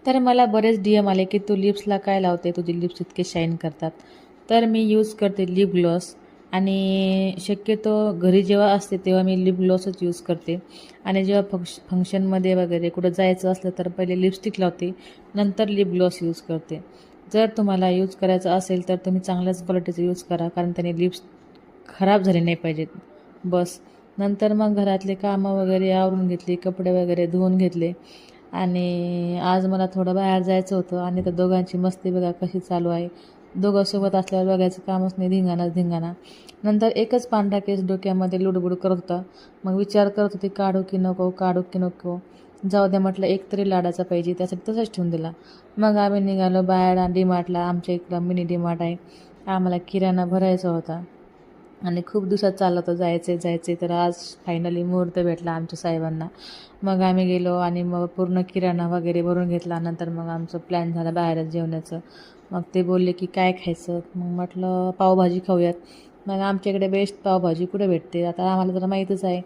तर मला बरेच DM आले की तू लिप्सला काय लावते, तुझे लिप्स इतके शाईन करतात. तर मी यूज करते लिप ग्लॉस आणि शक्यतो घरी जेव्हा असते तेव्हा मी लिप ग्लॉसच यूज करते आणि जेव्हा फंक्शनमध्ये वगैरे कुठं जायचं असलं तर पहिले लिपस्टिक लावते, नंतर लिप ग्लॉस यूज करते. जर तुम्हाला यूज करायचं असेल तर तुम्ही चांगल्याच क्वालिटीचं यूज करा, कारण त्याने लिप्स खराब झाले नाही पाहिजेत. बस नंतर मग घरातले कामं वगैरे आवरून घेतली, कपडे वगैरे धुवून घेतले आणि आज मला थोडं बाहेर जायचं होतं आणि त्या दोघांची मस्ती बघा कशी चालू आहे. दोघं सोबत असल्यावर बघायचं कामच नाही, धिंगाणाच धिंगाणा. नंतर एकच पांढरा केस डोक्यामध्ये लुडबुड करत होता. मग विचार करत होते काढू की नको, काढू की नको. जाऊ द्या म्हटलं, एक तरी लाडाचा पाहिजे, त्यासाठी तसंच ठेवून दिला. मग आम्ही निघालो बाहेर डीमार्टला. आमच्या इकडं मिनी डीमार्ट आहे. आम्हाला किराणा भरायचा होता आणि खूप दिवसात चाललं होतं जायचं तर आज फायनली मुहूर्त भेटला आमच्या साहेबांना. मग आम्ही गेलो आणि मग पूर्ण किराणा वगैरे भरून घेतला. नंतर मग आमचं प्लॅन झाला बाहेरच जेवण्याचं. मग ते बोलले की काय खायचं, मग म्हटलं पावभाजी खाऊयात. मग आमच्याकडे बेस्ट पावभाजी कुठे भेटते आता आम्हाला तर माहीतच आहे.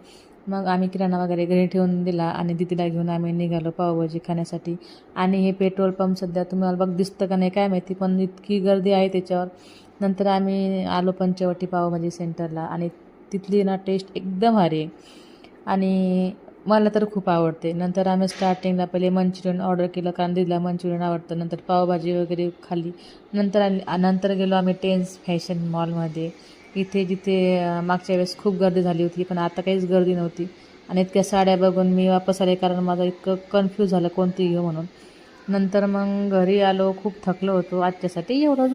मग आम्ही किराणा वगैरे घरी ठेवून दिला आणि दीदीला घेऊन आम्ही निघालो पावभाजी खाण्यासाठी. आणि हे पेट्रोल पंप सध्या तुम्हाला बघ दिसतं का नाही काय माहिती, पण इतकी गर्दी आहे त्याच्यावर. नंतर आम्ही आलो पंचवटी पावभाजी सेंटरला आणि तिथली ना टेस्ट एकदम भारी आहे आणि मला तर खूप आवडते. नंतर आम्ही स्टार्टिंगला पहिले मंचुरियन ऑर्डर केलं, कारण दीदीला मंचुरियन आवडतं. नंतर पावभाजी वगैरे खाल्ली. नंतर गेलो आम्ही टेन्स फॅशन मॉलमध्ये. इथे जिथे मागच्या वेळेस खूप गर्दी झाली होती, पण आता काहीच गर्दी नव्हती. आणि इतक्या साड्या बघून मी वापस आले, कारण माझं इतकं कन्फ्यूज झालं कोणती घेऊ म्हणून. नंतर मग घरी आलो, खूप थकलो होतो. आजच्यासाठी एवढं.